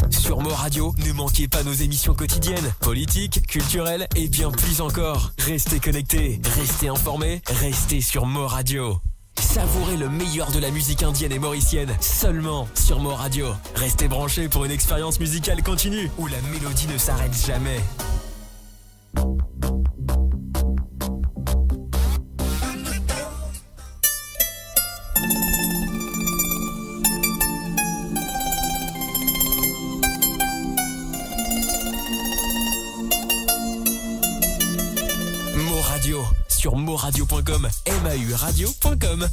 Sur Mo Radio, ne manquez pas nos émissions quotidiennes, politiques, culturelles et bien plus encore. Restez connectés, restez informés, restez sur Mo Radio. Savourez le meilleur de la musique indienne et mauricienne seulement sur Mo Radio. Restez branchés pour une expérience musicale continue où la mélodie ne s'arrête jamais. Mo Radio sur moradio.com, mauradio.com.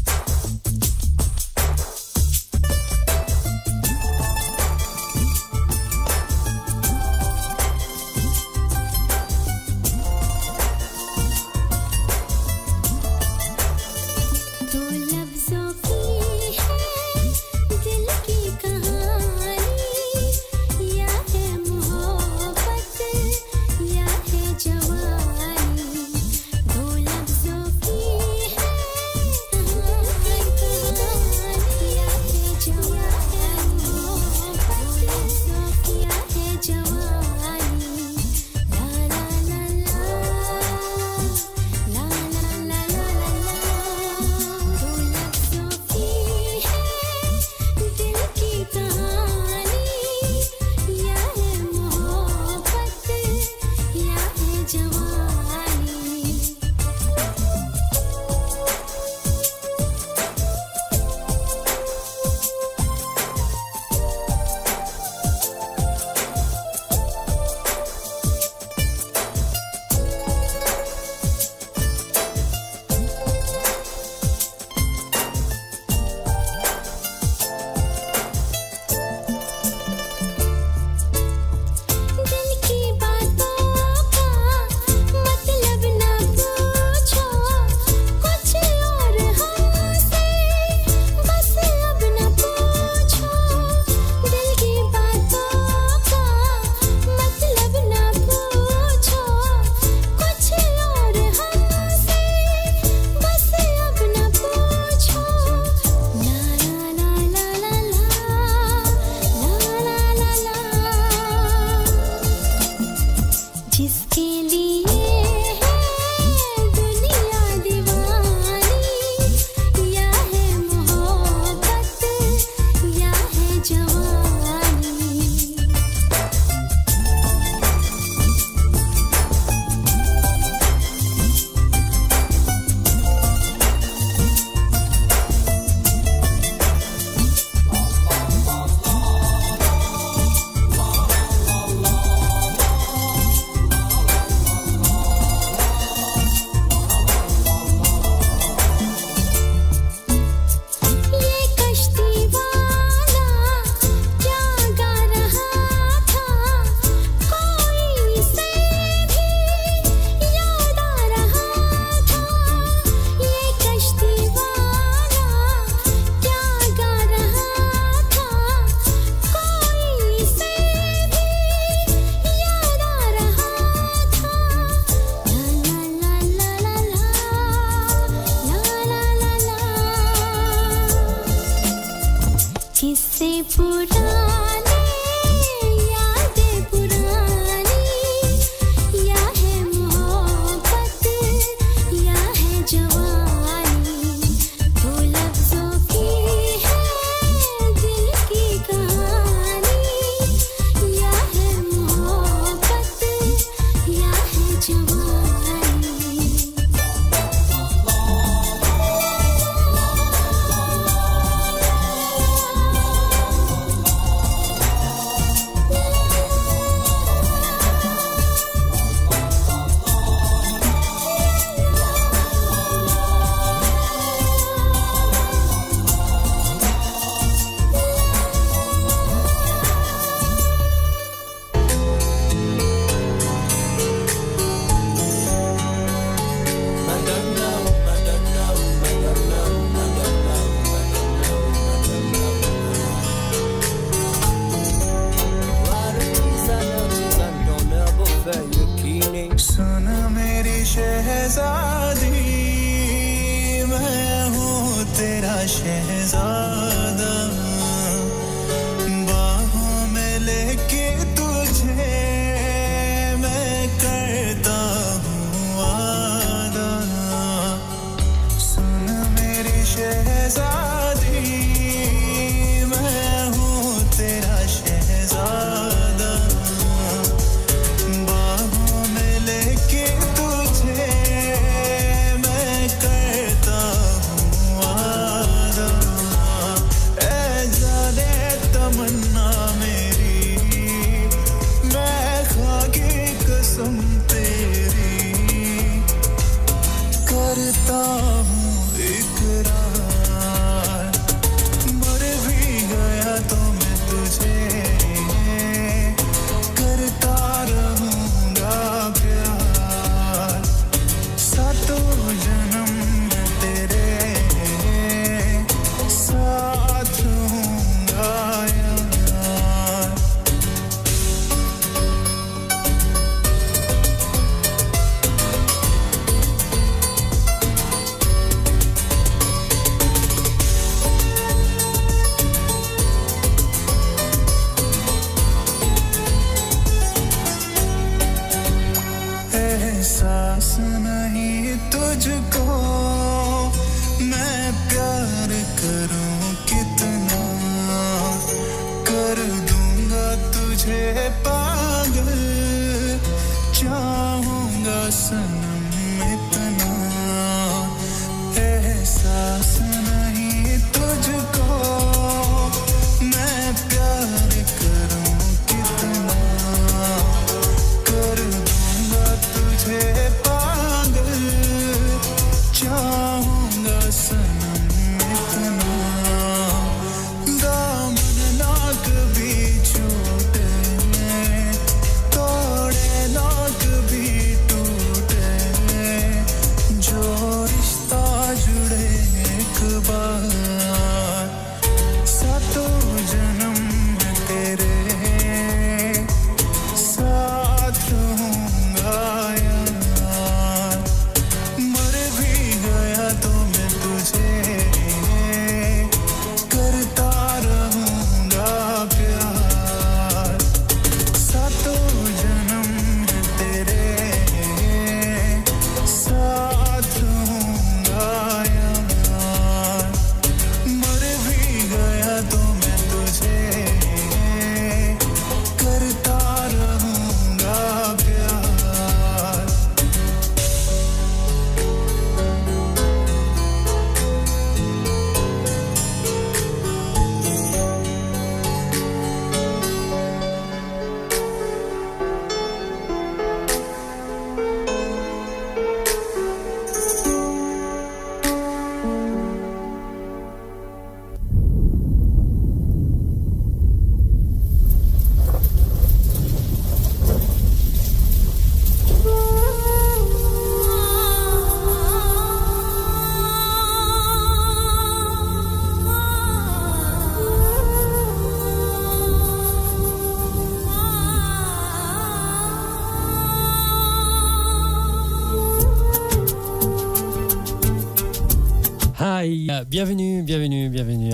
Hi, bienvenue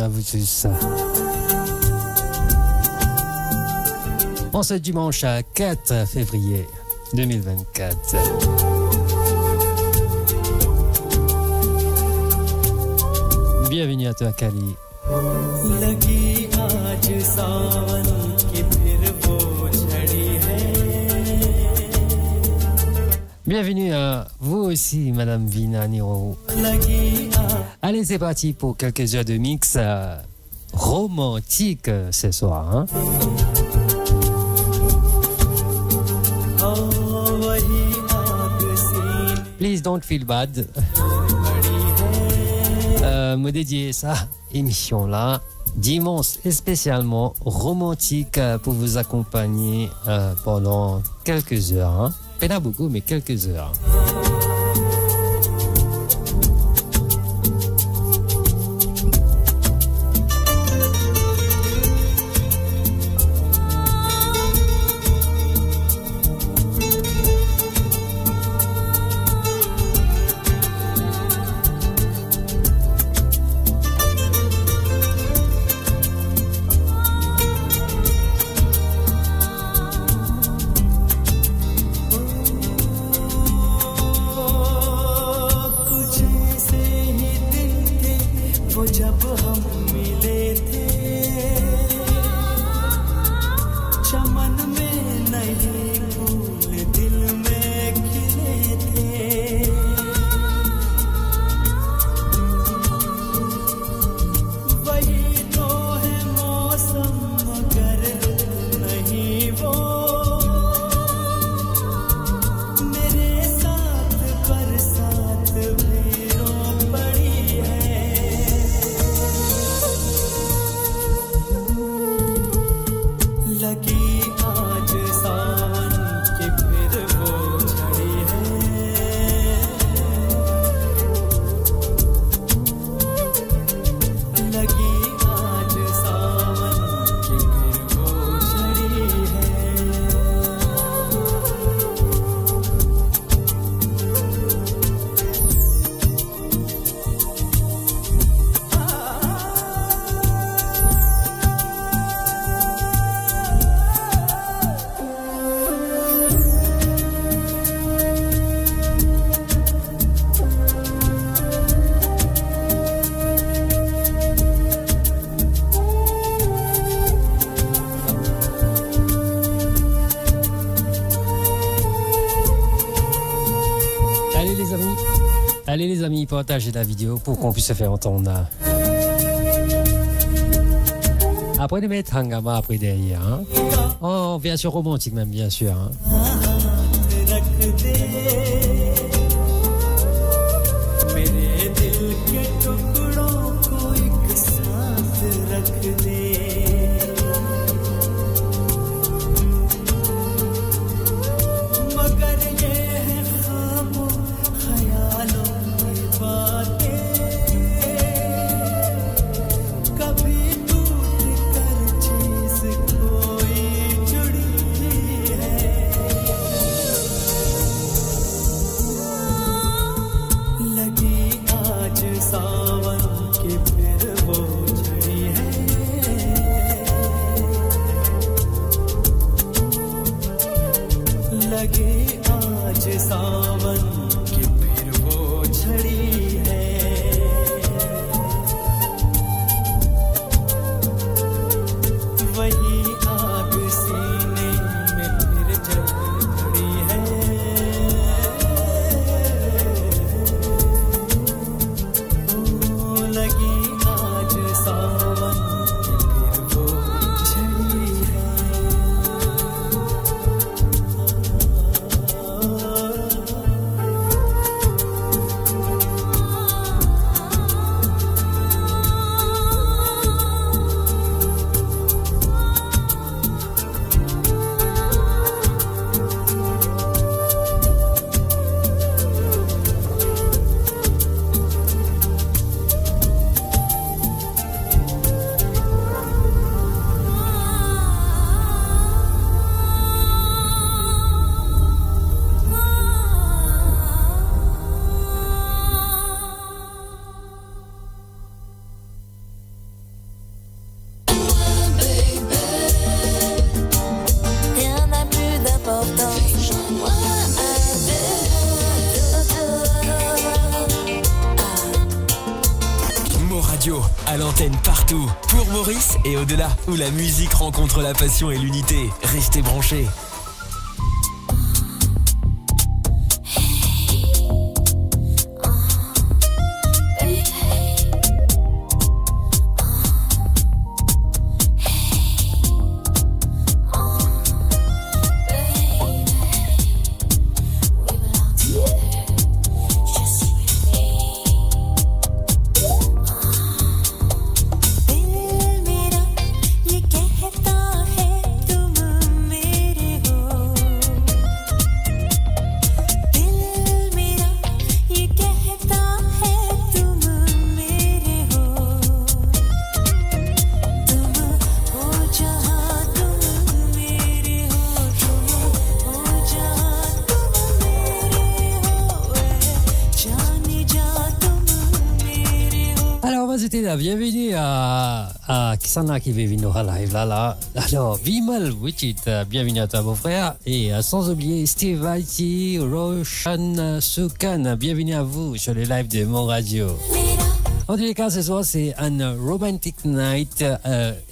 à vous tous. En ce dimanche 4 février 2024. Bienvenue à toi, Kali. Bienvenue à vous aussi, Madame Vina Niro. Allez, c'est parti pour quelques heures de mix romantique ce soir. Hein? Please don't feel bad. Me dédier ça, émission là, dimanche et spécialement romantique pour vous accompagner pendant quelques heures. Hein? Pas beaucoup, mais quelques heures. Allez les amis, partagez la vidéo pour qu'on puisse se faire entendre. Après de mettre Hangama après derrière. Hein? Oh, bien sûr romantique même, bien sûr. Hein? Sawan antennes partout. Pour Maurice et au-delà, où la musique rencontre la passion et l'unité. Restez branchés. Bienvenue à Kisana qui veut venir live là. Alors, Vimal Wichit, bienvenue à toi mon frère. Et sans oublier Steve Aiti, Roshan Sukan, bienvenue à vous sur le live de Mon Radio. En tous les cas, ce soir, c'est un Romantic Night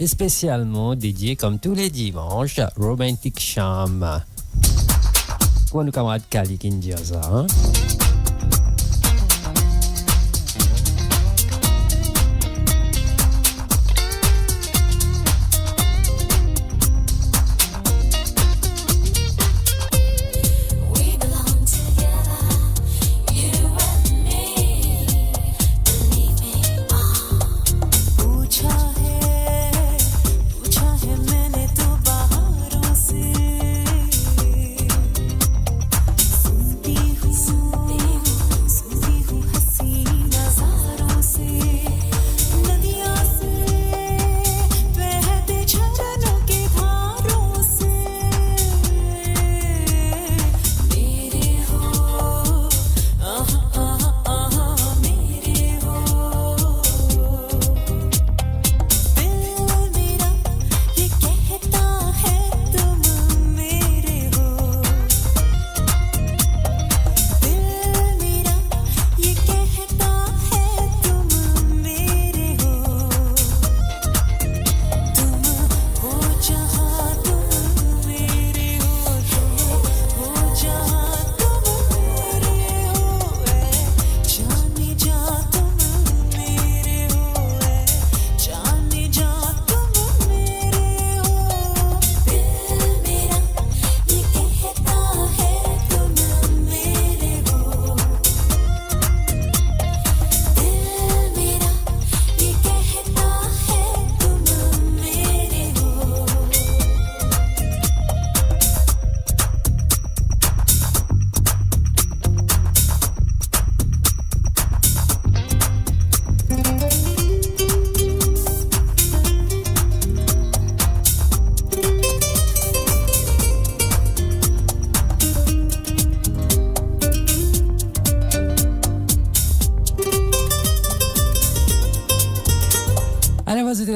spécialement dédié, comme tous les dimanches, Romantic Charm. Quoi nous camarades Kali qui dit ça, hein?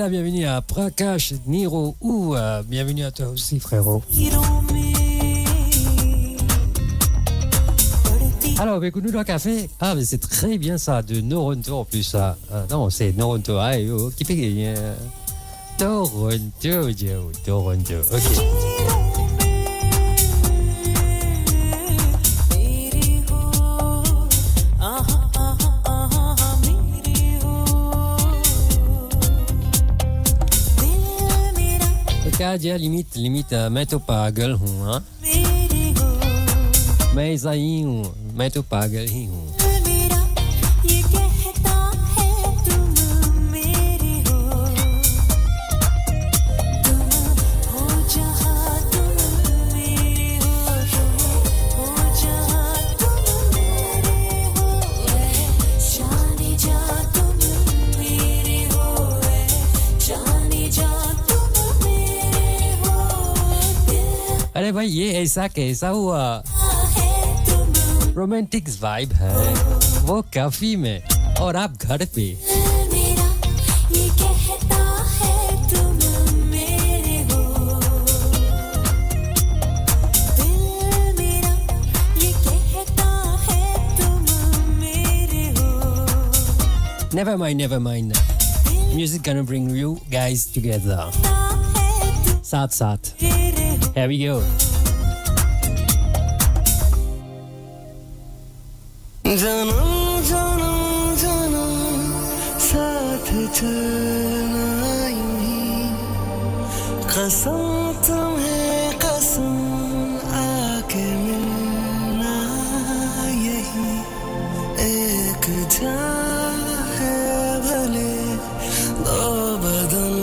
Bienvenue à Prakash Niro ou bienvenue à toi aussi frérot. Alors écoute-nous le café. Ah mais c'est très bien ça de Noronto en plus ça. Non c'est Noronto qui fait gagner. Toronto. Ok. Dia limite मैं तो पागल हूँ हाँ मैं ऐसा ही हूँ मैं तो पागल ही हूँ अरे भाई ये ऐसा कैसा हुआ रोमांटिक वाइब है वो काफी में और आप घर पे never mind Music gonna bring you guys together. Saath saath. Here we go. Janam janam janam saath chalna yunhi qasam tumhe qasam aake milna yahi ek jaan hai bhale do badan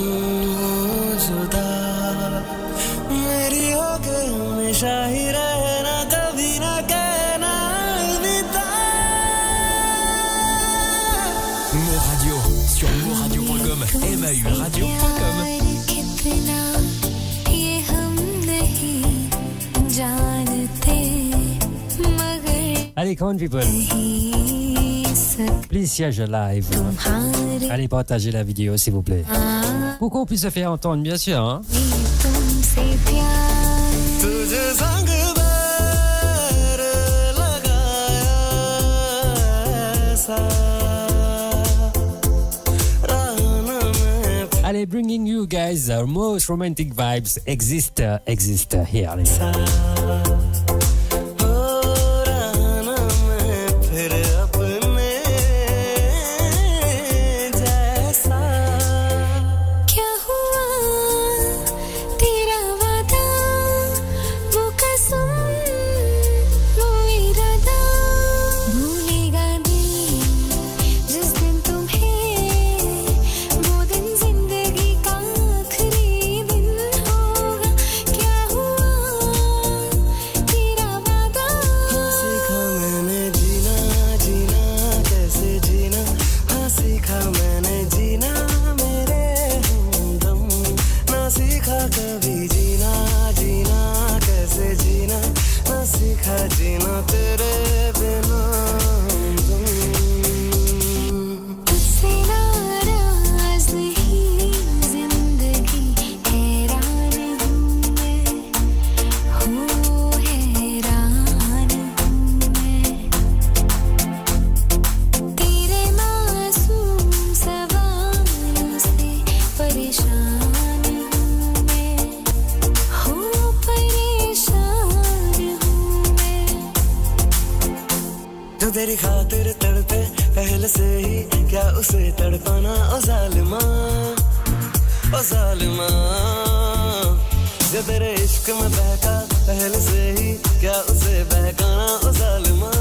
juda meri hoke hamesha hi rehna kabhi na kehna sur moradio.com, mauradio.com. Allez, come on people. Please share your live. Allez, partagez la vidéo s'il vous plaît. Pour qu'on puisse se faire entendre, bien sûr. Hein? Allez, bringing you guys our most romantic vibes exist here. तेरी खातिर तड़पे पहले से ही क्या उसे तड़पाना ओ जालिमा जो तेरे इश्क में बहका पहले से ही क्या उसे बहकाना ओ जालिमा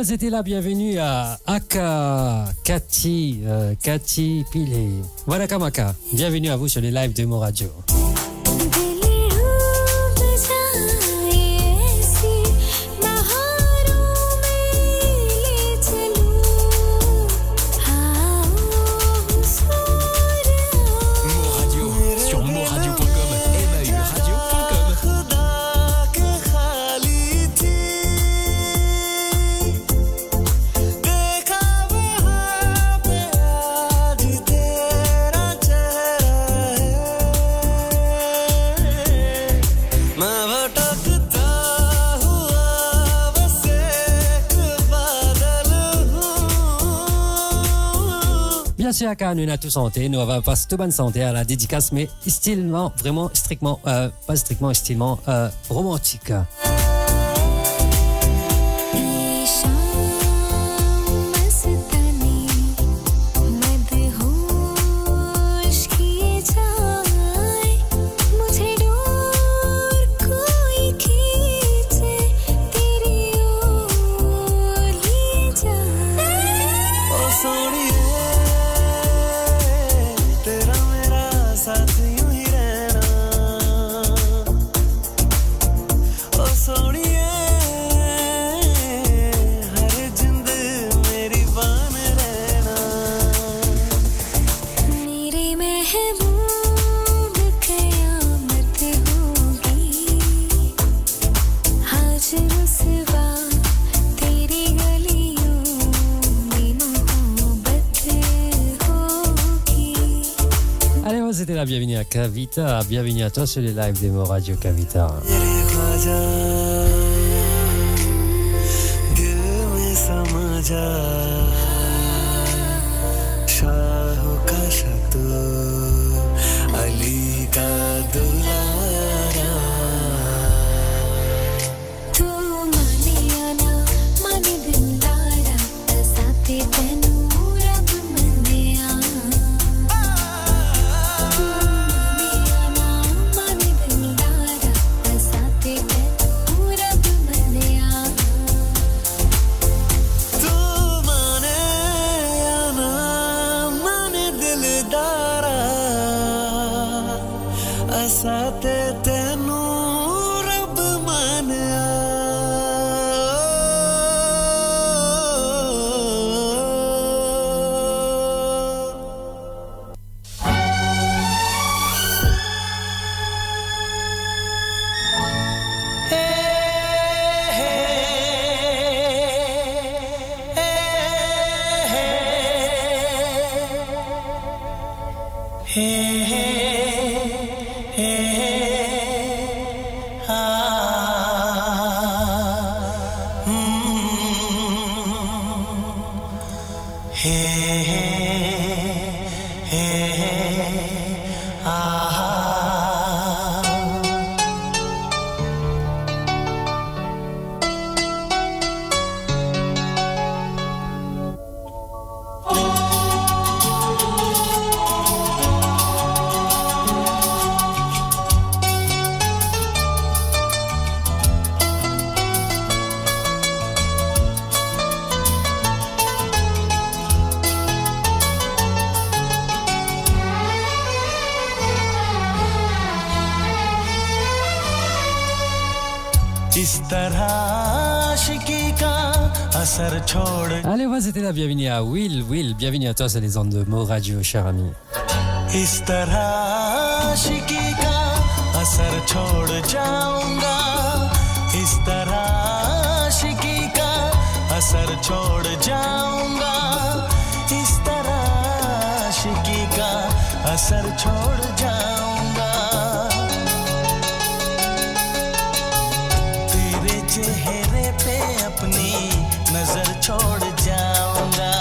C'était la bienvenue à Aka, Cathy Pilé. Voilà Kamaka. Bienvenue à vous sur les lives de Mo Radio. Bien sûr, car nous avons tous santé, nous avons pas toute bonne santé à la dédicace, mais stylement, vraiment strictement, pas strictement, stylement romantique. जा Allez, c'était la bienvenue à Kavita. Bienvenue à toi sur le live de Mo Radio Kavita. Allez, voilà, c'était la bienvenue à Will. Will, bienvenue à toi sur les ondes de Mo Radio, cher ami. इस तरह आशिकी का असर छोड़ जाऊंगा इस तरह आशिकी का असर छोड़ जाऊंगा इस तरह आशिकी का असर छोड़ जाऊंगा तेरे चेहरे पे अपनी नजर छोड़ जाऊंगा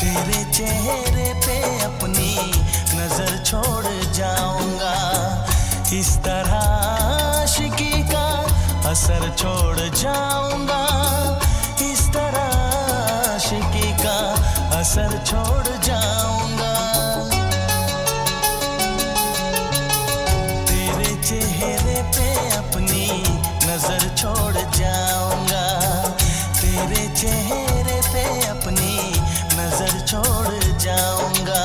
तेरे चेहरे पे अपनी नजर छोड़ जाऊंगा इस तरह आशिकी का असर छोड़ जाऊंगा इस तरह आशिकी का असर छोड़ जाऊंगा तेरे चेहरे पे अपनी नजर छोड़ जाऊंगा तेरे चेहरे पे अपनी नजर छोड़ जाऊंगा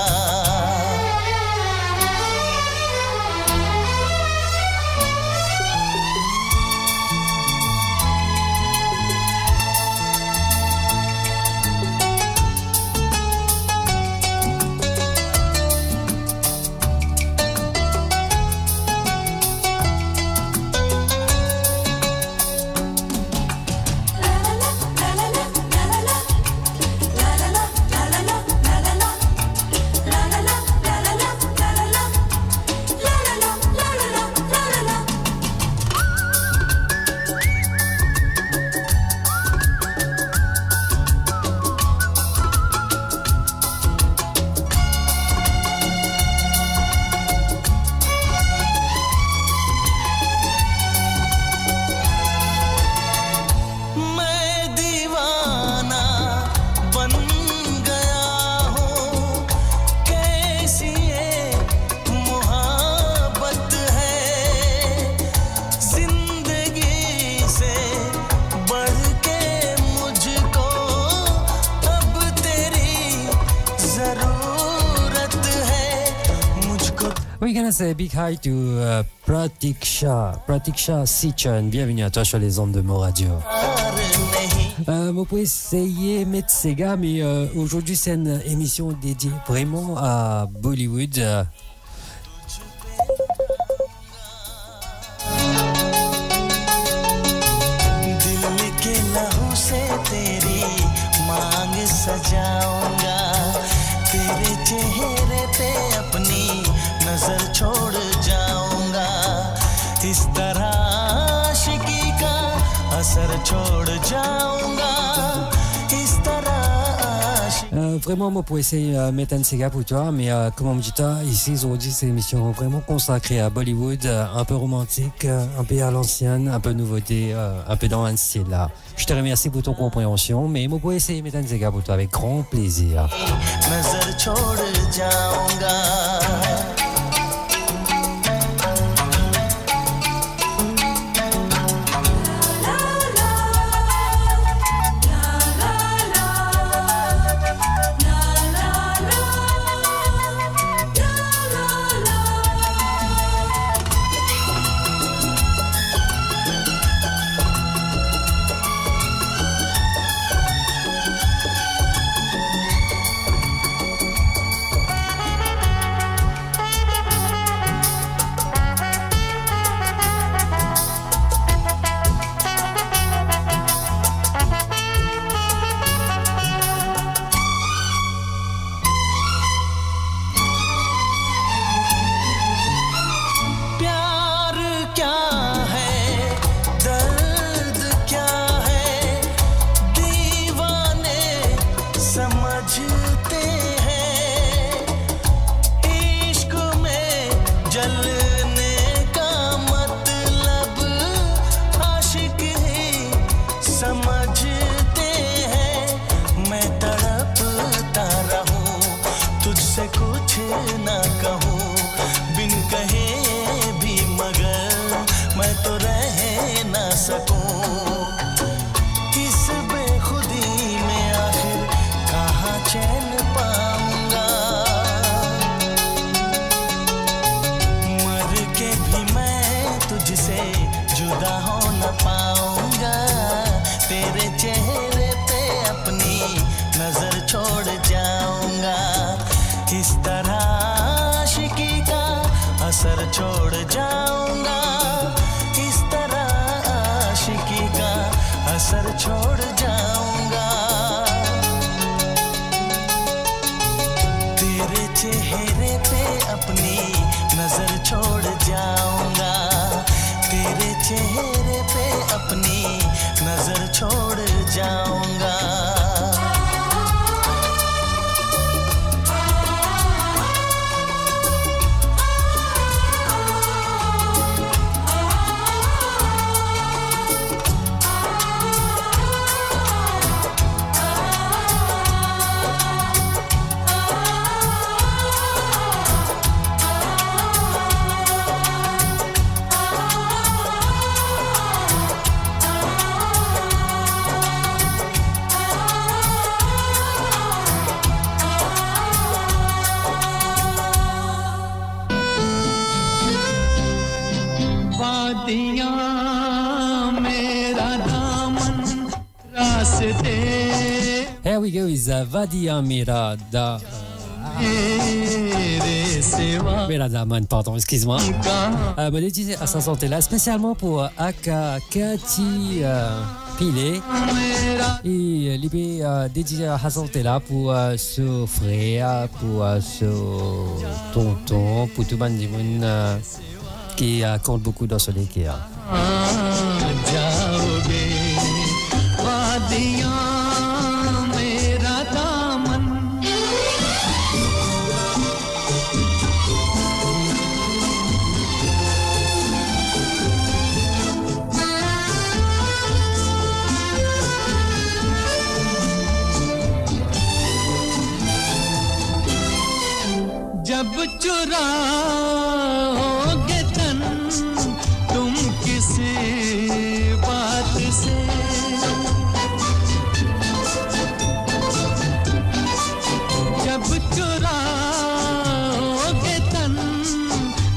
We're gonna say a big hi to Pratiksha Sichan. Bienvenue à toi sur les ondes de Mo Radio. Vous pouvez essayer mettre ces gars, mais aujourd'hui c'est une émission dédiée vraiment à Bollywood. सजाऊंगा तेरे चेहरे पे अपनी नजर छोड़ जाऊंगा इस तरह आशिकी का असर छोड़ जाऊंगा इस तरह Vraiment, moi, pour essayer de mettre un Sega pour toi, mais comme on me dit, ici, aujourd'hui, c'est une émission vraiment consacrée à Bollywood, un peu romantique, un peu à l'ancienne, un peu nouveauté, un peu dans un style là. Je te remercie pour ton compréhension, mais moi, pour essayer de mettre un Sega pour toi avec grand plaisir. Here we go is Vadia Mirada. Daman, pardon, excuse-moi. Me dédié à sa santé là, spécialement pour Aka Kati Pile. Et libé dédié à sa santé là pour ce frère, pour ce tonton, pour tout le monde qui compte beaucoup dans ce l'équipe. जब चुराओगे तन तुम किसी बात से जब चुराओगे तन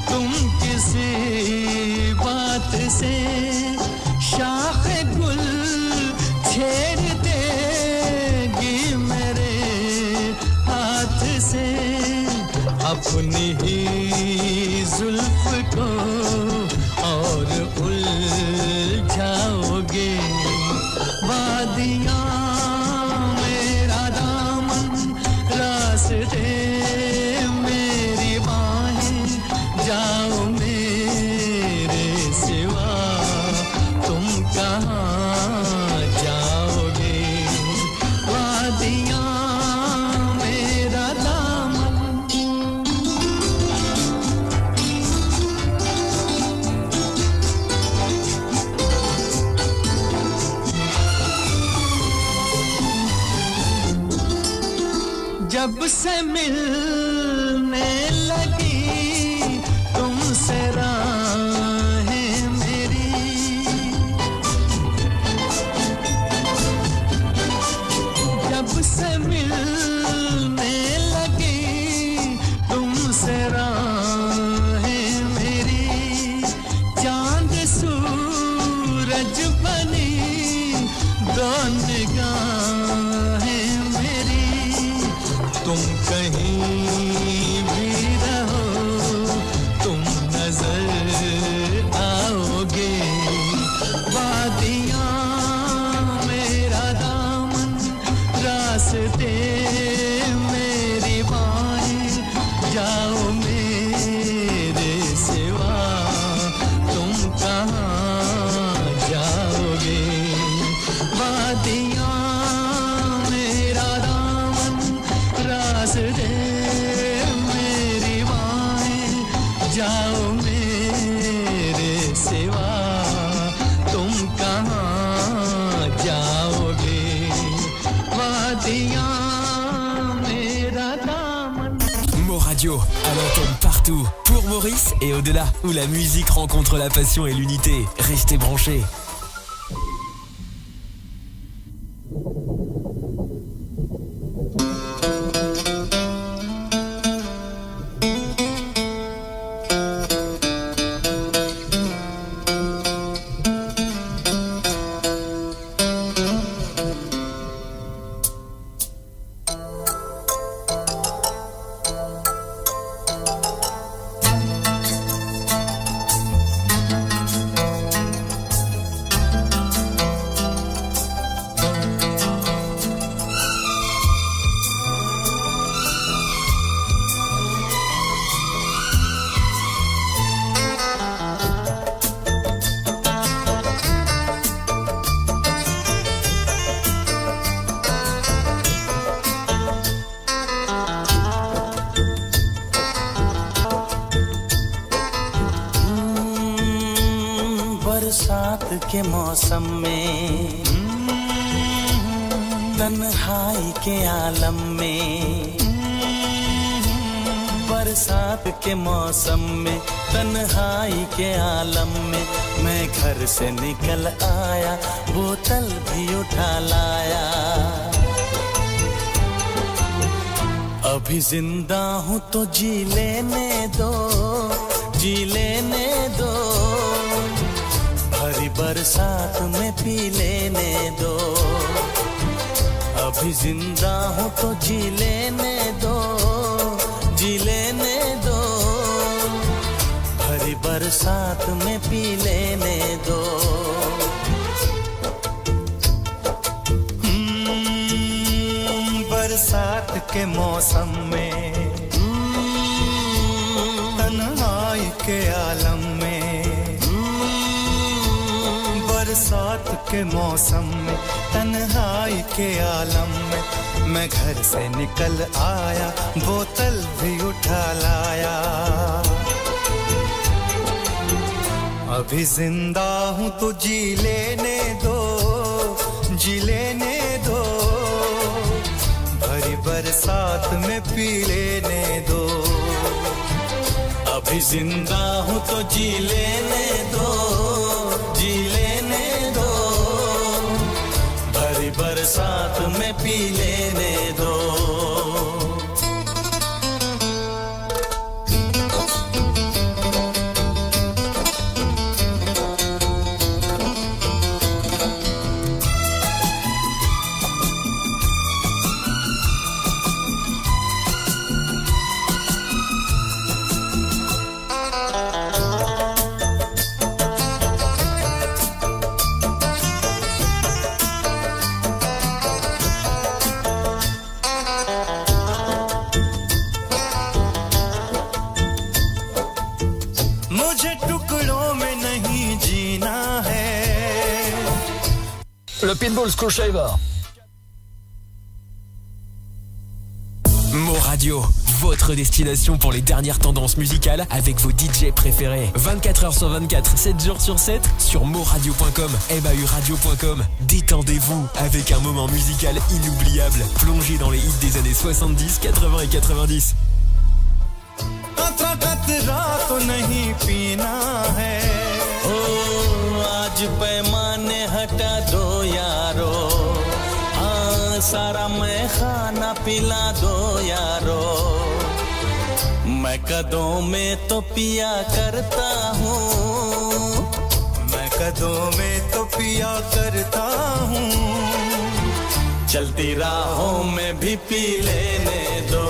तुम किसी बात से शाख गुल छेड़ देगी मेरे हाथ से अपनी ही जुल्फ को और उलझाओगे वादियाँ मेरा दामन रास्ते मेरी बाहें जब से मिलने लगी तुमसे राहें मेरी जब से मिलने लगी तुमसे राहें मेरी चांद सूरज बनी दो निगाहें मेरी तुम कहीं भी रहो तुम नजर आओगे वादियाँ मेरा दामन रास्ते मेरी बाहें जाओ मेरे सिवा तुम कहाँ जाओगे वादियाँ मेरा दामन रास्ते मेरी बाहें जाओ मेरे सिवा तुम कहाँ जाओगे वादियाँ मेरा दामन Mo Radio, à l'antenne partout, pour Maurice et au-delà, où la musique rencontre la passion et l'unité. Restez branchés. बरसात के मौसम में तन्हाई के आलम में बरसात के मौसम में तन्हाई के आलम में मैं घर से निकल आया बोतल भी उठा लाया अभी जिंदा हूँ तो जी लेने दो भरी बरसात में पी लेने दो अभी जिंदा हूँ तो जी लेने दो भरी बरसात में पी लेने दो बरसात के मौसम में तन्हाई के आलम में बरसात के मौसम में तन्हाई के आलम में मैं घर से निकल आया बोतल भी उठा लाया अभी जिंदा हूँ तो जी लेने दो भरी बरसात में पी लेने दो अभी जिंदा हूँ तो जी लेने दो भरी बरसात में पी लेने दो Le Pinball Screwdriver. Mo Radio, votre destination pour les dernières tendances musicales avec vos DJ préférés. 24h sur 24, 7 jours sur 7 sur moradio.com, mauradio.com. Détendez-vous avec un moment musical inoubliable. Plongez dans les hits des années 70, 80 et 90. तो नहीं पीना है ओ आज पैमाने हटा दो यारो हाँ सारा मैं खाना पिला दो यारो मैं कदों में तो पिया करता हूँ मैं कदों में तो पिया करता हूँ चलती राहों में भी पी लेने दो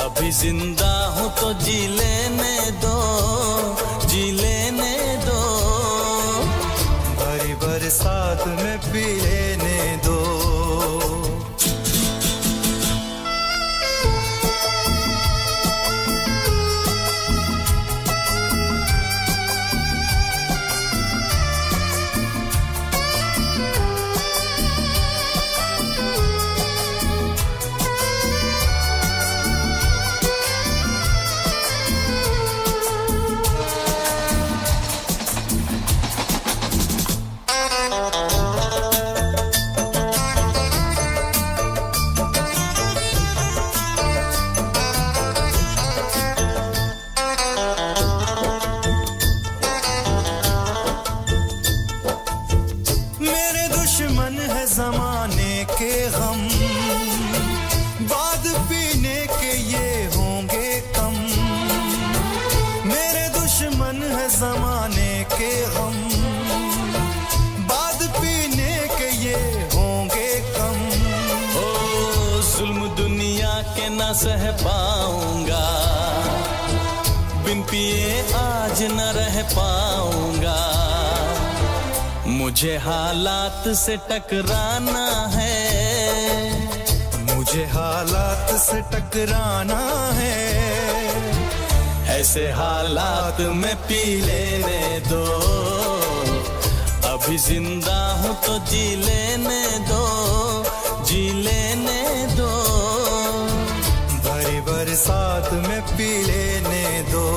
अभी जिंदा हूँ तो जी लेने दो जी लेने दो भरी बरसात में पी लेने दो सह पाऊंगा बिन पिए आज न रह पाऊंगा मुझे हालात से टकराना है मुझे हालात से टकराना है ऐसे हालात में पी लेने दो अभी जिंदा हूँ तो जी लेने दो जी लेने दो बरसात में पी लेने दो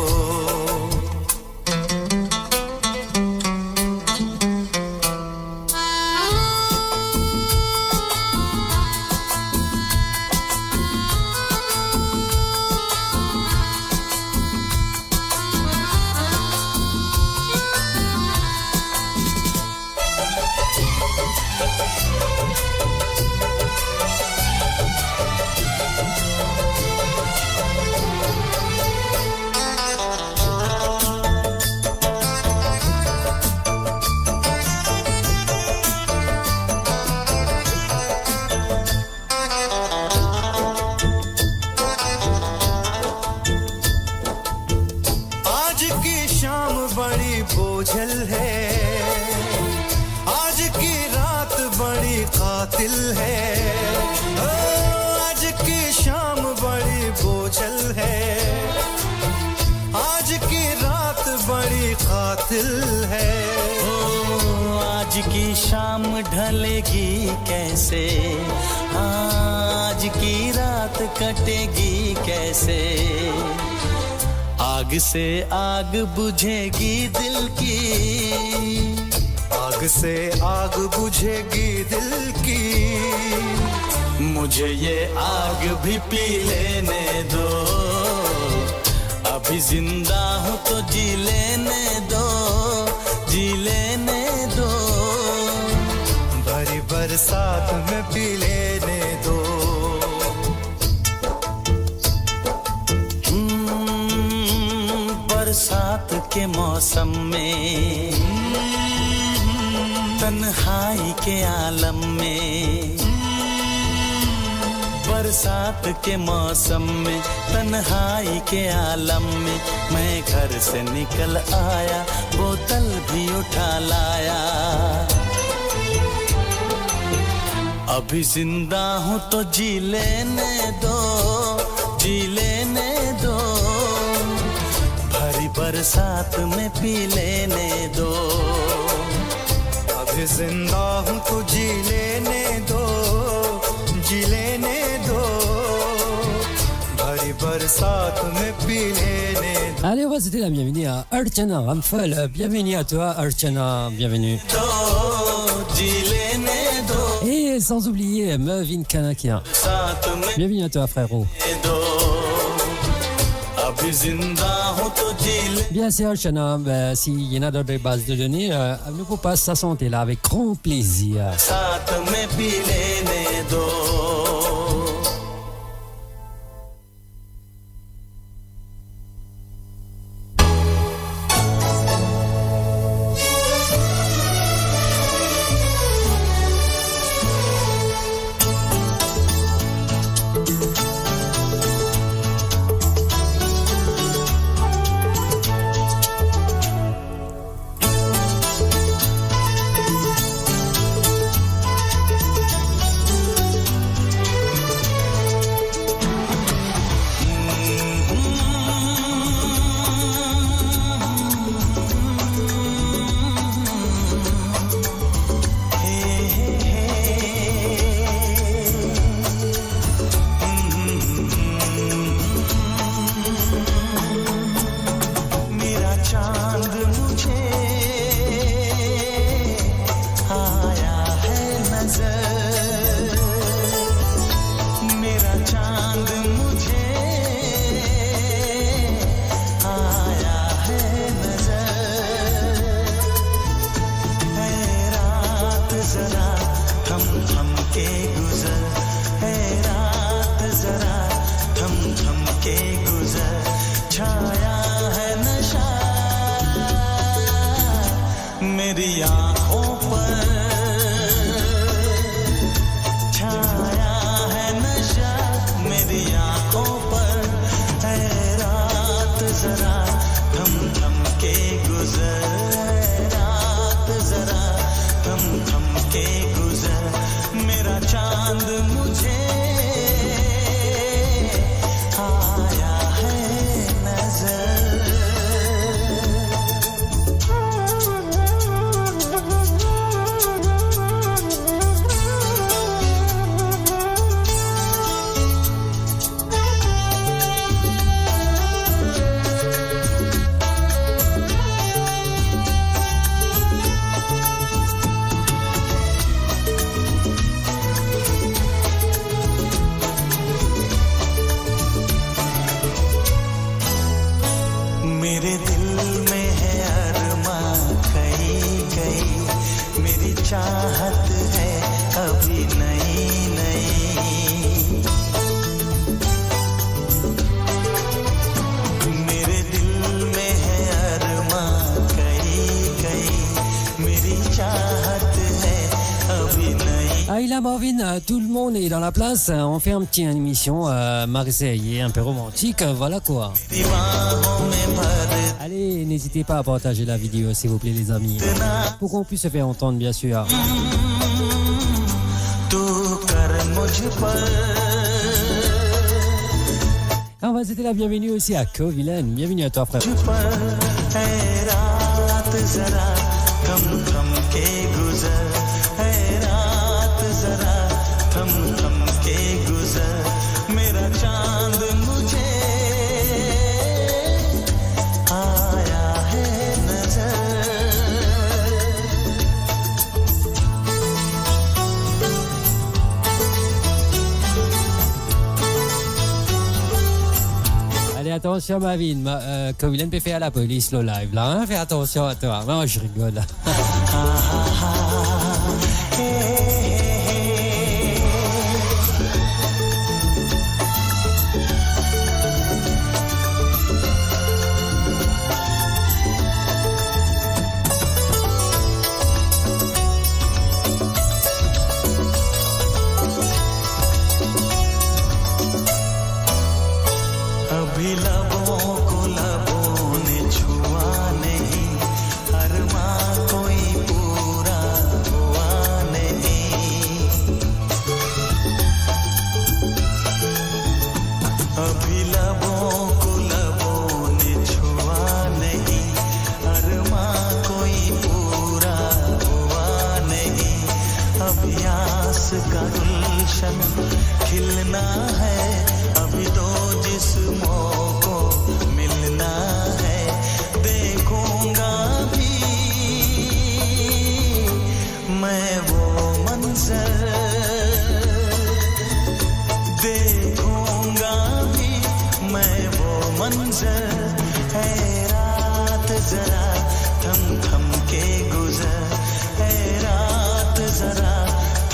ढलेगी कैसे आज की रात कटेगी कैसे आग से आग बुझेगी दिल की आग से आग बुझेगी दिल की मुझे ये आग भी पी लेने दो अभी जिंदा हूँ तो जी लेने दो जी लेने दो बरसात में पी लेने दो बरसात के मौसम में तन्हाई के आलम में बरसात के मौसम में तन्हाई के आलम में मैं घर से निकल आया बोतल भी उठा लाया अभी जिंदा हूँ तो जी लेने दो जी लेने दो भरी बरसात में पी लेने दो अभी जिंदा हूँ तो जी लेने दो जी लेने दो बरसात में पी लेने दो. Allez, on va souhaiter la bienvenue à Archana Ramphal. Bienvenue à toi, Archana. Bienvenue. Et sans oublier Mervyn Kanakia. Bienvenue à toi, frérot. Bien sûr, Archana, s'il y en a d'autres bases de données, nous pouvons passer sa santé là avec grand plaisir. Tout le monde est dans la place, on fait une petite émission Marseille un peu romantique, voilà quoi. Allez, n'hésitez pas à partager la vidéo s'il vous plaît les amis, pour qu'on puisse se faire entendre bien sûr. On va souhaiter la bienvenue aussi à Covilen, bienvenue à toi frère. Attention Mavin, Covilen peut faire à la police le live là, hein? Fais attention à toi, non je rigole. का गुलशन खिलना है अभी तो जिस्मों मंजर है रात जरा थम थम के गुजर है रात जरा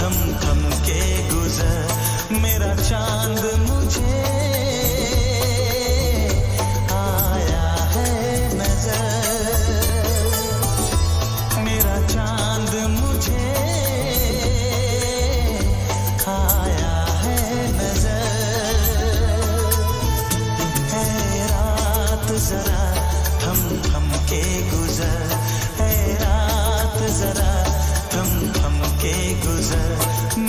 थम थम के गुजर मेरा चांद मुझे आया है नजर मेरा चांद मुझे आया है नजर है रात जरा थम थम के गुजर है रात जरा थम थम के गुजर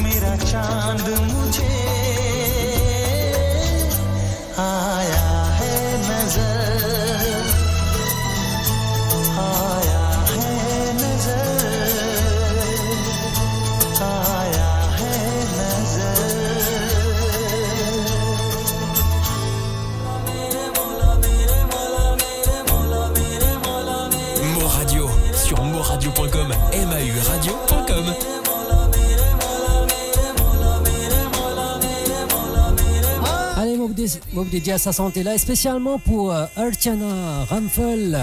मेरा चांद मुझे आया है नजर आया है नजर आया है नजर Mo Radio sur moradio.com, mauradio.com. Allez, Moubdi dit à sa santé là, et spécialement pour Archana Ramphel.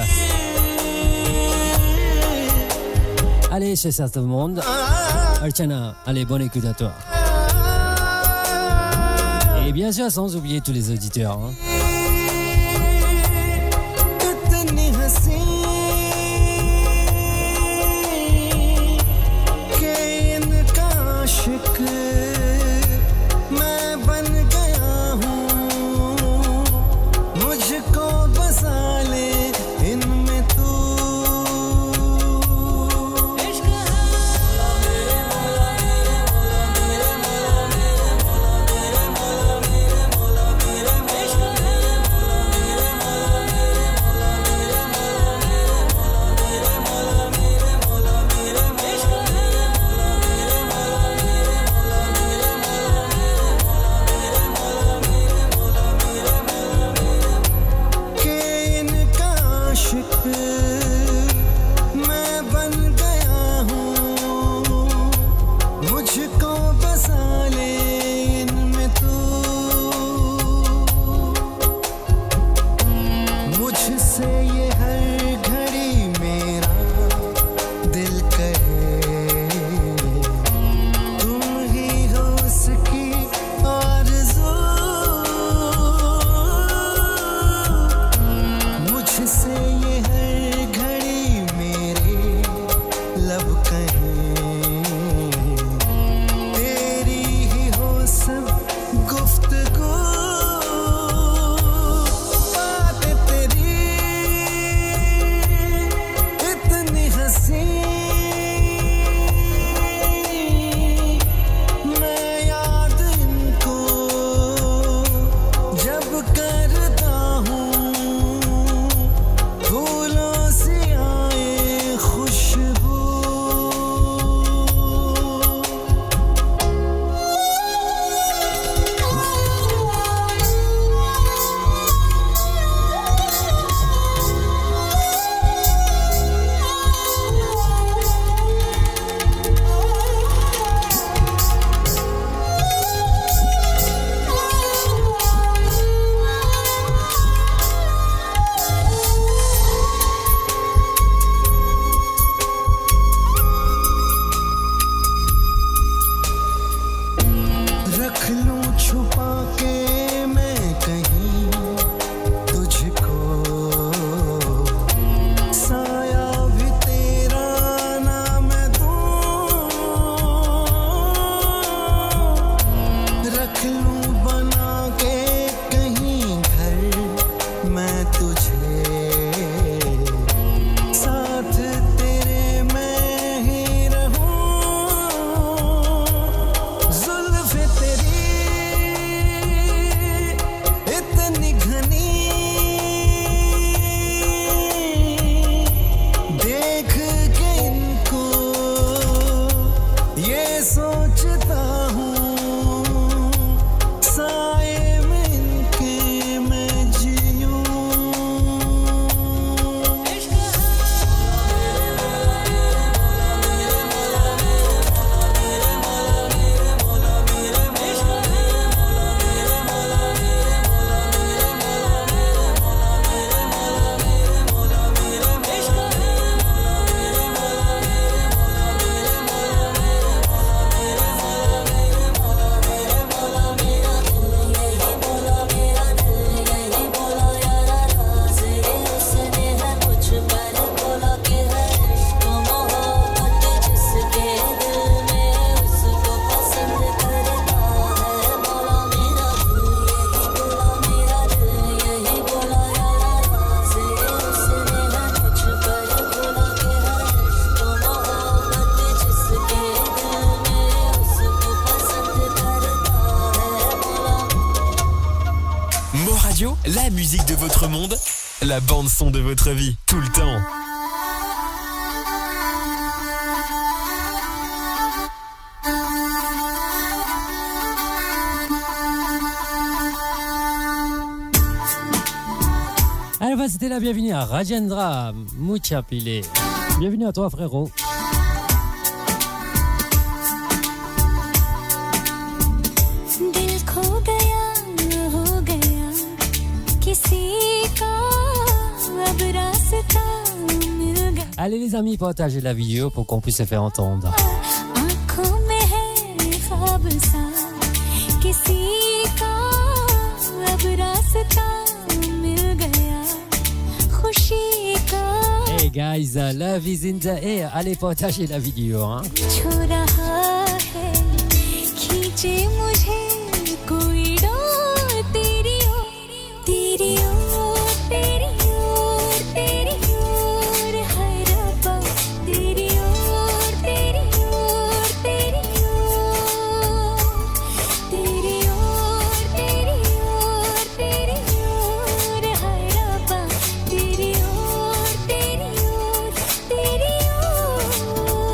Allez, chez tout le monde. Archana, allez, bonne écoute à toi. Et bien sûr, sans oublier tous les auditeurs. Hein. इतनी हंसी कि इनका आशिक मैं बन गया हूँ मुझको बसा ले इनमें तू के इनका votre monde, la bande son de votre vie, tout le temps. Allez, bah, c'était la bienvenue à Rajendra Muchapile. Bienvenue à toi, frérot. Allez les amis, partagez la vidéo pour qu'on puisse se faire entendre. Hey guys, love is in the air. Allez partager la vidéo, hein.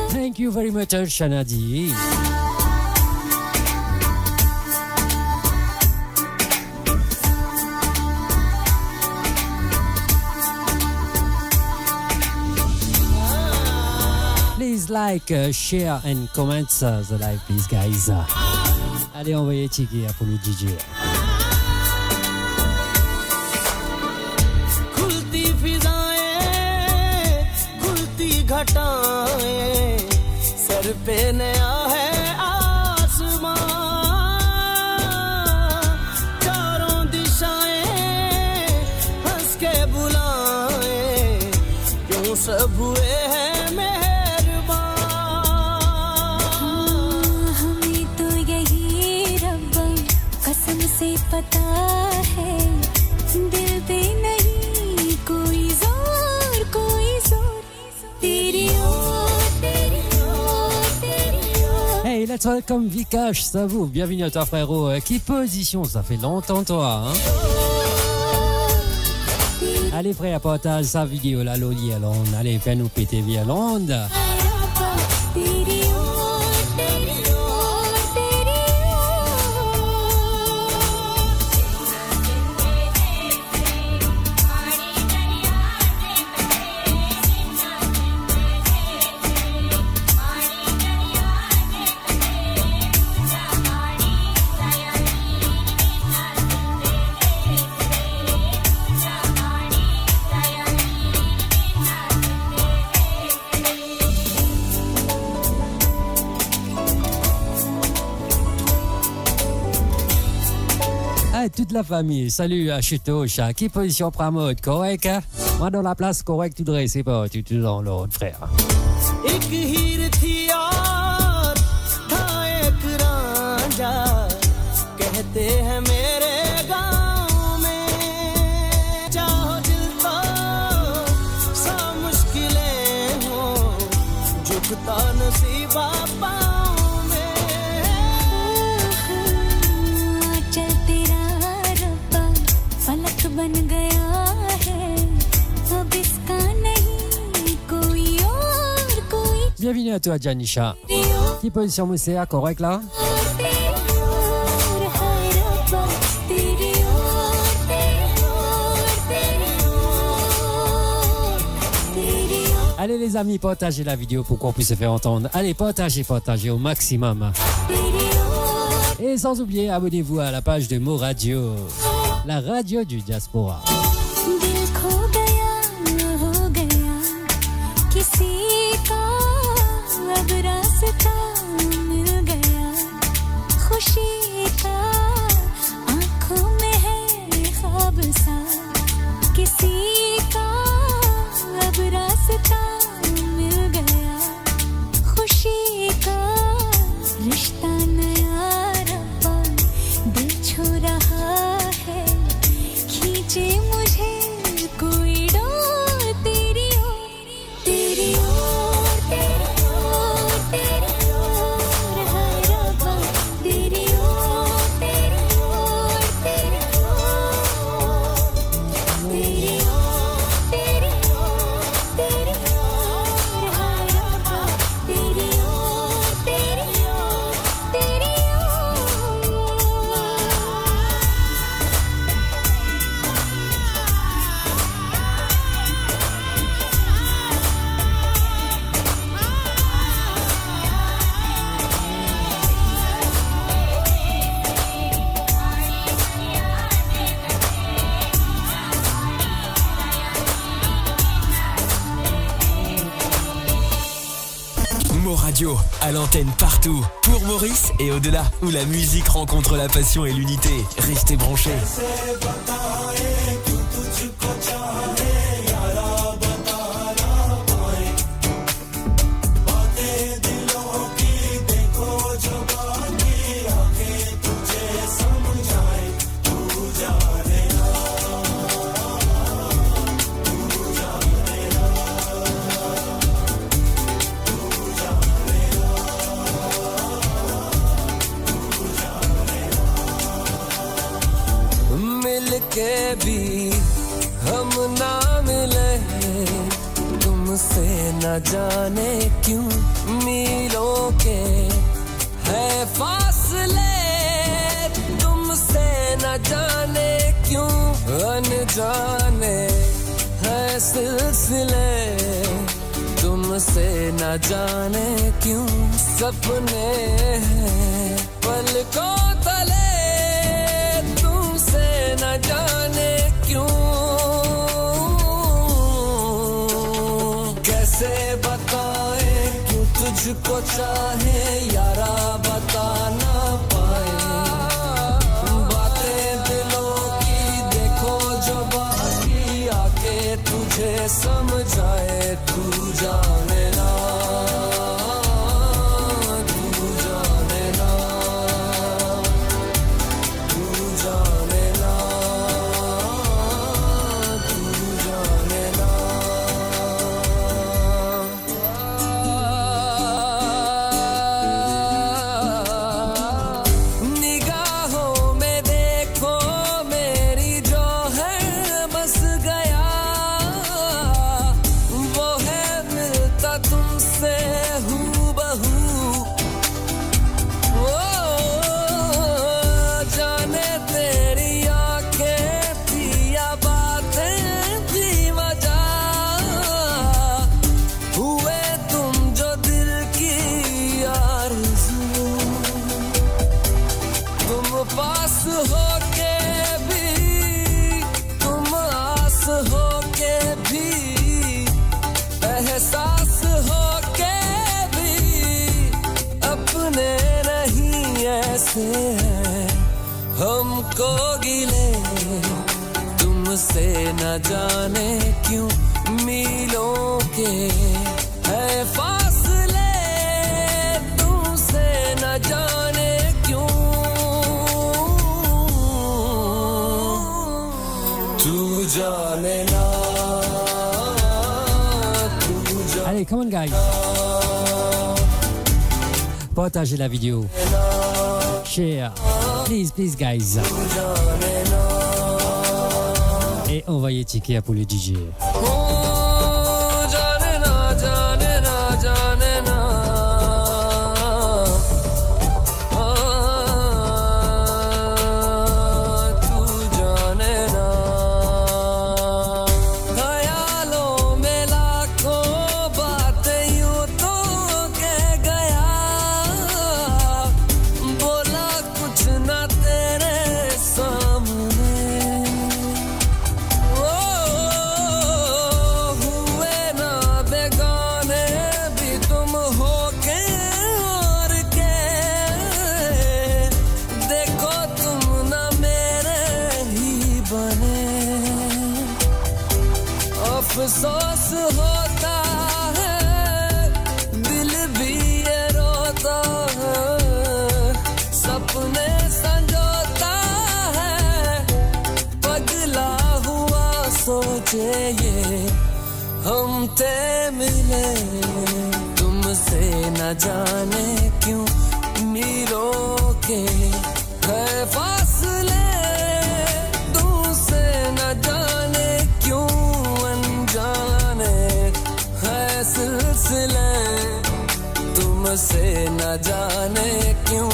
Thank you very much, Shanadi. Please like, share and comment the live, please, guys. Allez, envoyez Tiki pour le DJ. खुलती फिजाएं, खुलती घटाएं, sir पे नया है आसमां, चारों दिशाएं हंस के बुलाएं, क्यों सब हुए हैं मेहरबान। हमें तो यही रब कसम से पता है, दिल पे नहीं कोई जोर तेरी ओर तेरी ओर तेरी ओर। Hey, let's welcome Vikash, ça vous. Bienvenue à toi, frérot. Qui position? Ça fait longtemps, toi, hein? Allez, frère, partage sa vidéo, la Loli à Londres. Allez, fais-nous péter via Londres. Toute la famille, salut à Chutosha. Qui position pramode, correct? Moi dans la place correcte, tout dressé pas, tout dans l'autre, frère. एक हीर थी और था एक रांझा, कहते हैं मेरे गाँव में, चाहो दिल तो सा मुश्किलें हो, झुकता नसीबा पाँव में। चल तेरा रब्बा फलक बन गया है, अब इसका नहीं कोई और कोई। Bienvenue à toi, Janisha. Qui position Moussea, correct là? Allez les amis, partagez la vidéo pour qu'on puisse se faire entendre. Allez, partagez au maximum. Et sans oublier, abonnez-vous à la page de Mo Radio, la radio du diaspora. दिल खो गया हो गया किसी का, अब रास्ता मिल गया खुशी का, आंखों में है ख्वाब सा किसी का, अब रास्ता मिल गया खुशी का, रिश्ता नया रब्बा दिल छू रहा है, खींचे मुझे कोई डोर तेरी ओर तेरी ओर तेरी ओर तेरी ओर, हाय रब्बा तेरी ओर Radio, à l'antenne partout, pour Maurice et au-delà, où la musique rencontre la passion et l'unité. Restez branchés. के भी हम ना मिले तुमसे न जाने क्यों मीलों के है फासले तुमसे न जाने क्यों अनजाने है सिलसिले तुमसे न जाने क्यों सपने हैं पलकों तले न जाने क्यों कैसे बताए क्यों तुझको चाहे यारा बता ना पाए बातें दिलों की देखो जो बाकी आके तुझे समझाए तू जाने ना हमको गिले तुमसे न जाने क्यों मीलों के है फासले तुमसे न जाने क्यों तू जाने ना Allez, come on guys. Partagez la vidéo. Share. Please, please guys. Et envoyez ticket pour le DJ. अफसोस होता है दिल भी ये रोता है सपने संजोता है पगला हुआ सोचे ये हम ते मिले तुमसे न जाने क्यों मीलों के है फासले तुमसे न जाने क्यों सिलसिले तुमसे न जाने क्यों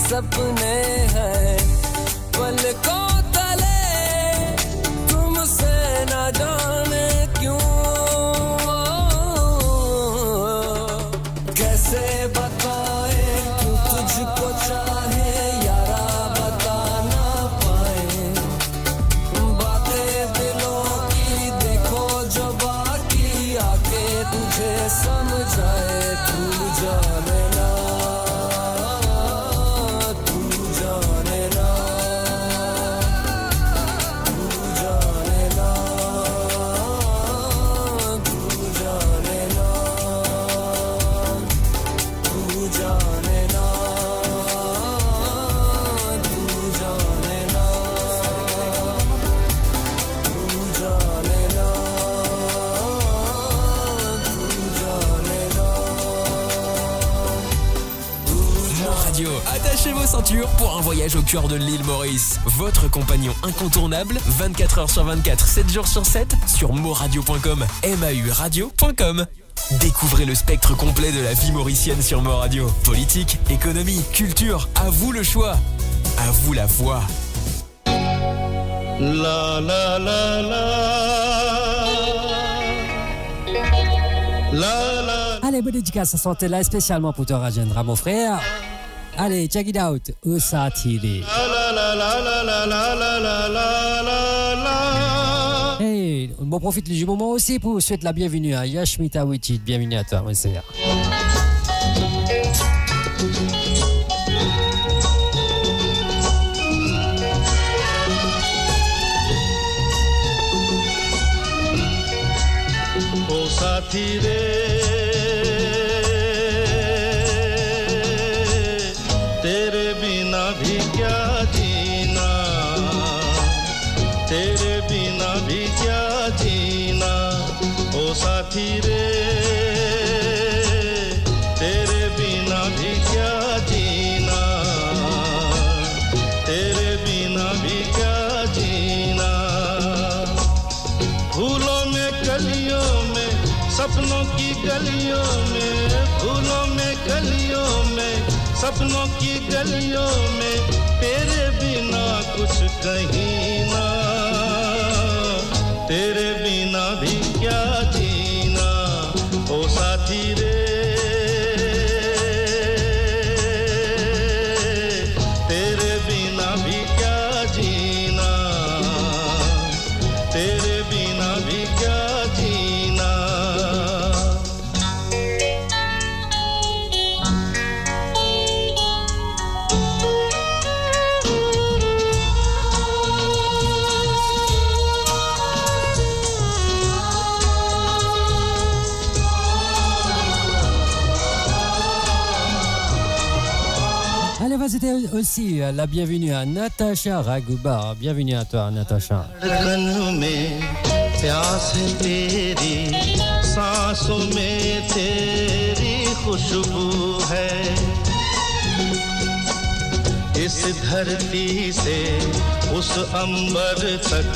सपने हैं पलकों तले तुमसे न जाने क्यों कैसे बताए क्यों तुझको चाहे यारा बता ना पाए बातें दिलों की देखो जो बाकी आके तुझे समझाए तू जाने Attachez vos ceintures pour un voyage au cœur de l'île Maurice. Votre compagnon incontournable, 24 heures sur 24, 7 jours sur 7, sur moradio.com, mauradio.com. Découvrez le spectre complet de la vie mauricienne sur Moradio. Politique, économie, culture, à vous le choix. À vous la voix. La la la la. La la. Allez, bonne dédicace à santé là, spécialement pour toi, Rajendra, mon frère. Allez, check it out. Osatiri. La la la la la la la la la la. Hey, on profite du moment aussi pour souhaiter la bienvenue à Yashmita Wichit. Bienvenue à toi, mon frère. ओ साथी रे तेरे बिना भी क्या जीना तेरे बिना भी क्या जीना ओ साथी रे तेरे बिना भी क्या जीना तेरे बिना भी क्या जीना फूलों में कलियों सपनों की गलियों में फूलों में गलियों में सपनों की गलियों में तेरे बिना कुछ कहीं ना तेरे बिना भी क्या जीना ओ साथी रे तेरे बिना भी क्या जीना तेरे बिना भी क्या जीना C'était aussi la bienvenue à Natacha Raghubar. Bienvenue à toi, Natacha. धड़कन में प्यास है तेरी सांसों में तेरी खुशबू है इस धरती से उस अंबर तक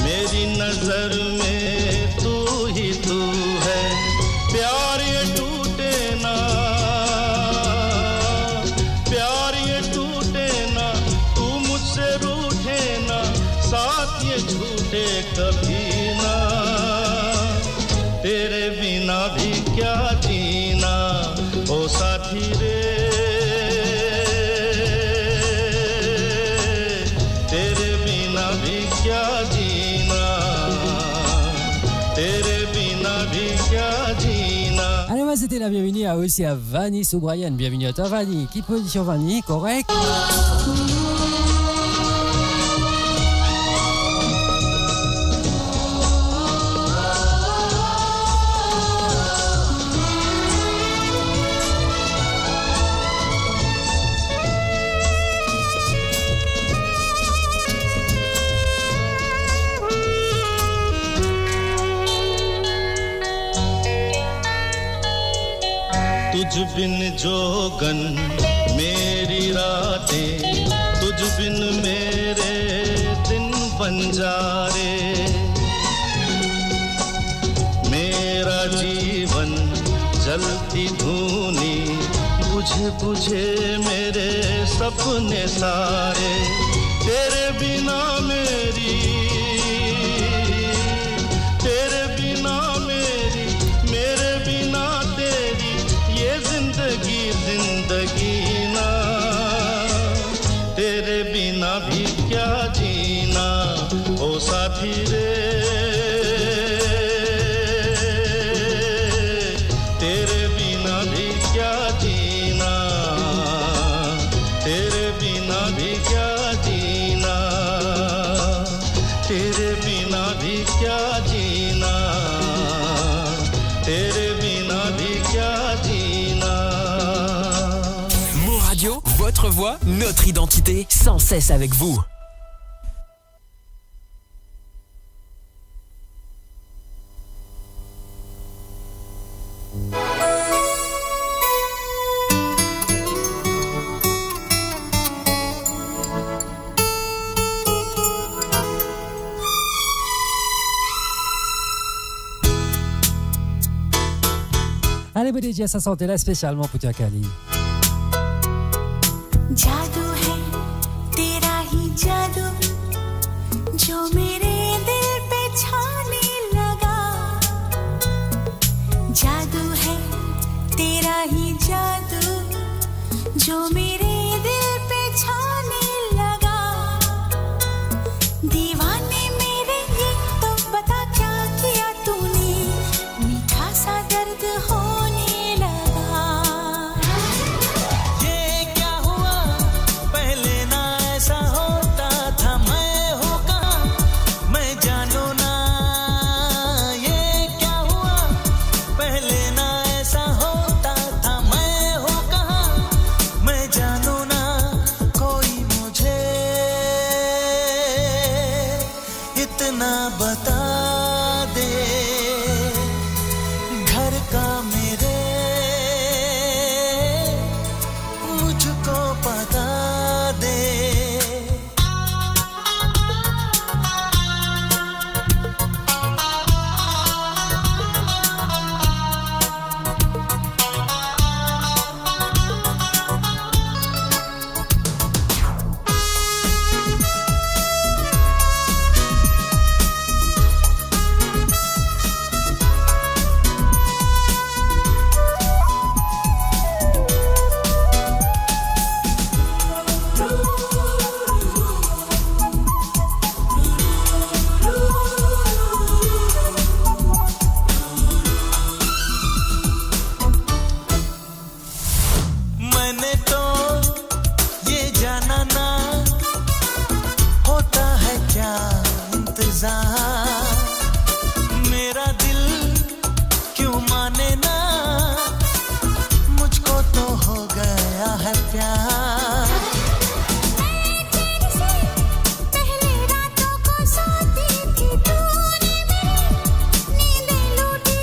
मेरी नजर में तू ही तू है प्यार ये टूटे ना ये झूठे कभी ना तेरे बिना भी क्या जीना ओ साथी रे तेरे बिना भी क्या जीना तेरे बिना भी क्या जीना Allez, moi c'était la bienvenue aussi à Vanny Soubrian. Bienvenue à toi, Vanny. Qui position, Vanny? Correct? तुझ बिन जोगन मेरी रातें तुझ बिन मेरे दिन बंजारे मेरा जीवन जलती धूनी बुझे बुझे मेरे सपने सारे तेरे बिना मेरी तेरे बिना मेरी मेरे बिना तेरी ये जिंदगी जिंदगी ना तेरे बिना भी क्या जीना ओ साथी रे तेरे बिना भी क्या जीना तेरे बिना भी क्या जीना तेरे बिना भी क्या जीना तेरे बिना भी क्या जीना Moradio, votre voix, notre identité, sans cesse avec vous. Allez, bon DJ, ça sortait là spécialement pour toi, Kali. जादू है तेरा ही जादू जो मेरे दिल पे छाने लगा जादू है तेरा ही जादू जो मेरे दिल पे छाने लगा दीवाने मेरे ये तो बता क्या किया तूने मीठा सा दर्द होने लगा ये क्या हुआ पहले ना ऐसा होता था मैं हूँ कहाँ मैं जानू ना ये क्या हुआ पहले ना ऐसा होता था मैं हूँ कहाँ मैं जानू ना कोई मुझे इतना बता दे घर का मेरे मुझको पता दे मैंने तो ये जाना ना होता है क्या इंतजार मेरा दिल क्यों माने ना मुझको तो हो गया है प्यार पहले रातों को सोती थी तूने मेरी नींदें लूटी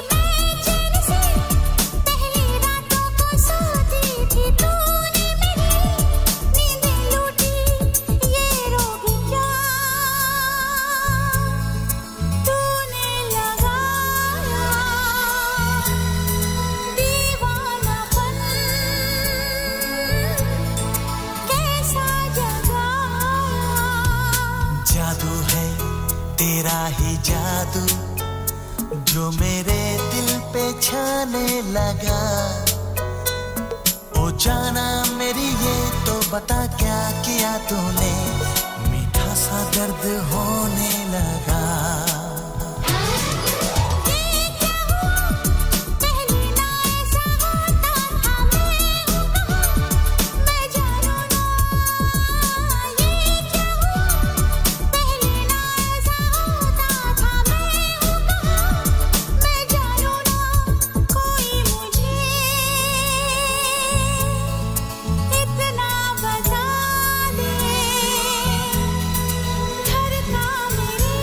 मैं चैन से पहले रातों को सोती थी तूने मेरी नींदें लूटी ये रोग क्या तूने लगाया दीवानापन कैसा जगाया जादू है तेरा ही जादू जो मेरे दिल पे छाने लगा ओ जाना मेरी ये तो बता क्या किया तूने मीठा सा दर्द होने लगा पहले ना ऐसा होता था मैं हूँ कहाँ मैं जानू ना ये क्या हुआ पहले ना ऐसा होता था मैं हूँ कहाँ मैं जानू ना कोई मुझे इतना बता दे घर का मेरे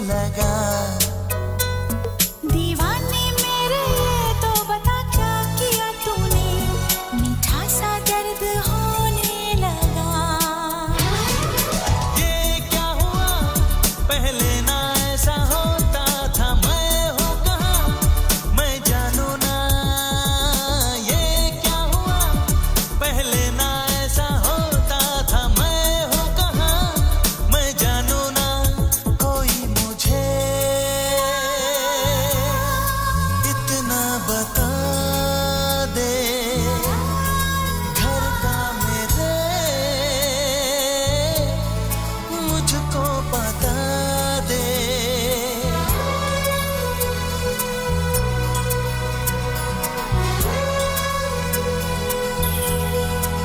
लगा